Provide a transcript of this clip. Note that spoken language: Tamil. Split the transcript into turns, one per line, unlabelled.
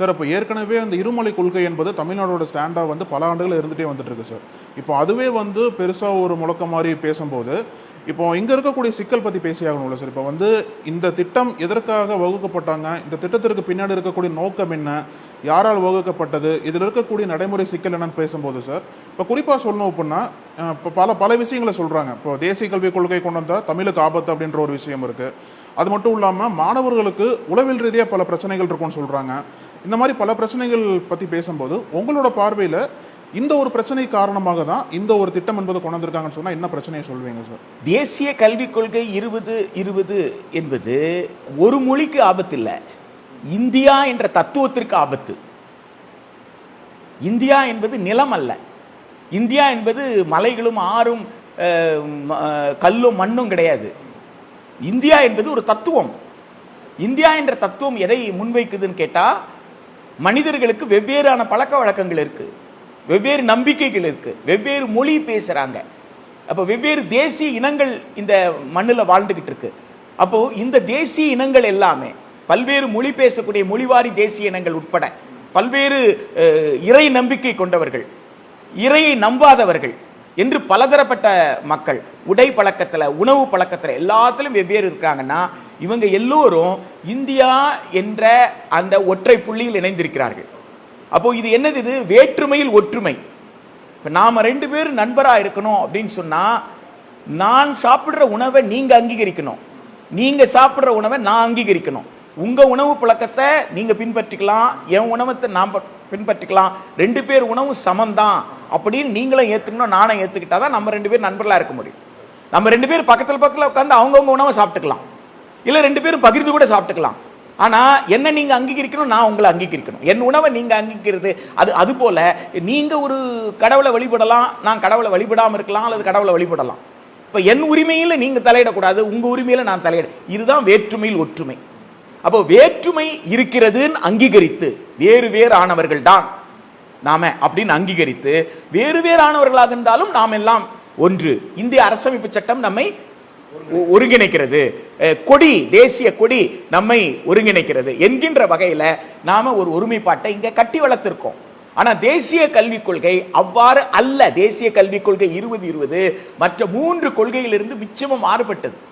சார் அப்போ ஏற்கனவே அந்த இருமொழி கொள்கை என்பது தமிழ்நாடோட ஸ்டாண்டாக வந்து பல ஆண்டுகள் இருந்துகிட்டே வந்துட்டு இருக்கு சார். இப்போ அதுவே வந்து பெருசாக ஒரு முழக்கம் மாதிரி பேசும்போது இப்போ இங்கே இருக்கக்கூடிய சிக்கல் பற்றி பேசியாகணும்ல சார். இப்போ வந்து இந்த திட்டம் எதற்காக வகுக்கப்பட்டாங்க, இந்த திட்டத்திற்கு பின்னாடி இருக்கக்கூடிய நோக்கம் என்ன, யாரால் வகுக்கப்பட்டது, இதில் இருக்கக்கூடிய நடைமுறை சிக்கல் என்னன்னு பேசும்போது சார், இப்போ குறிப்பாக சொல்லணும் அப்படின்னா இப்போ பல விஷயங்களை சொல்கிறாங்க. இப்போ தேசிய கல்விக் கொள்கை கொண்டு வந்தால் தமிழுக்கு ஆபத்து அப்படின்ற ஒரு விஷயம் இருக்குது. அது மட்டும் இல்லாமல் மாணவர்களுக்கு உளவியல் ரீதியாக பல பிரச்சனைகள் இருக்கும்னு சொல்கிறாங்க. இந்த மாதிரி பல பிரச்சனைகள் பற்றி பேசும்போது உங்களோட பார்வையில் இந்த ஒரு பிரச்சனை காரணமாக தான் இந்த ஒரு திட்டம் என்பது கொண்டு வந்திருக்காங்கன்னு சொன்னால் என்ன பிரச்சனையை சொல்வீங்க சார்?
தேசிய கல்விக் கொள்கை 2020 என்பது ஒரு மொழிக்கு ஆபத்து இல்லை, இந்தியா என்ற தத்துவத்திற்கு ஆபத்து. இந்தியா என்பது நிலம் அல்ல, இந்தியா என்பது மலைகளும் ஆறும் கல்லும் மண்ணும் கிடையாது. இந்தியா என்பது ஒரு தத்துவம். இந்தியா என்ற தத்துவம் எதை முன்வைக்குதுன்னு கேட்டா, மனிதர்களுக்கு வெவ்வேறான பழக்க வழக்கங்கள் இருக்கு, வெவ்வேறு நம்பிக்கைகள் இருக்கு, வெவ்வேறு மொழி பேசுறாங்க. அப்போ வெவ்வேறு தேசிய இனங்கள் இந்த மண்ணில் வாழ்ந்துகிட்டு இருக்கு. அப்போ இந்த தேசிய இனங்கள் எல்லாமே பல்வேறு மொழி பேசக்கூடிய மொழிவாரி தேசிய இனங்கள் உட்பட பல்வேறு இறை நம்பிக்கை கொண்டவர்கள், இறையை நம்பாதவர்கள் என்று பலதரப்பட்ட மக்கள் உடை பழக்கத்தில், உணவு பழக்கத்தில் எல்லாத்திலும் வெவ்வேறு இருக்காங்கன்னா, இவங்க எல்லோரும் இந்தியா என்ற அந்த ஒற்றை புள்ளியில் இணைந்திருக்கிறார்கள். அப்போ இது என்னது? இது வேற்றுமையில் ஒற்றுமை. இப்போ நாம 2 பேரும் நண்பராக இருக்கணும் அப்படின்னு சொன்னா, நான் சாப்பிட்ற உணவை நீங்க அங்கீகரிக்கணும், நீங்க சாப்பிட்ற உணவை நான் அங்கீகரிக்கணும். உங்க உணவு பழக்கத்தை நீங்க பின்பற்றிக்கலாம், என் உணவத்தை நான் பின்பற்றிக்கலாம், 2 பேர் உணவும் சமம்தான் அப்படின்னு நீங்களும் ஏத்துக்கணும், நானும் ஏத்துக்கிட்டாதான் நம்ம 2 பேரும் நண்பர்களா இருக்க முடியும். நம்ம 2 பேரும் பக்கத்தில் உட்காந்து அவங்கவுங்க உணவை சாப்பிட்டுக்கலாம், இல்ல 2 பேரும் பகிர்ந்து கூட சாப்பிட்டுக்கலாம். ஆனா என்ன நீங்க அங்கீகரிக்கணும், நான் உங்களை அங்கீகரிக்கணும். என் உணவை நீங்க அங்கீகரிக்கிறது அது போல நீங்க ஒரு கடவுளை வழிபடலாம், நான் கடவுளை வழிபடாம இருக்கலாம், அல்லது கடவுளை வழிபடலாம். இப்ப என் உரிமையில நீங்க தலையிடக்கூடாது, உங்க உரிமையில நான் தலையிட. இதுதான் வேற்றுமையில் ஒற்றுமை. அப்போ வேற்றுமை இருக்கிறதுன்னு அங்கீகரித்து வேறு வேறு ஆனவர்கள் தான் நாம அப்படின்னு அங்கீகரித்து, வேறு வேறு ஆனவர்களாக இருந்தாலும் நாம் எல்லாம் ஒன்று. இந்திய அரசமைப்பு சட்டம் நம்மை ஒருங்கிணைக்கிறது, கொடி, தேசிய கொடி நம்மை ஒருங்கிணைக்கிறது என்கின்ற வகையில நாம ஒரு ஒருமைப்பாட்டை இங்க கட்டி வளர்த்திருக்கோம். ஆனா தேசிய கல்விக் கொள்கை அவ்வாறு அல்ல. தேசிய கல்விக் கொள்கை 2020 மற்ற 3 கொள்கையிலிருந்து நிச்சயமா மாறுபட்டது.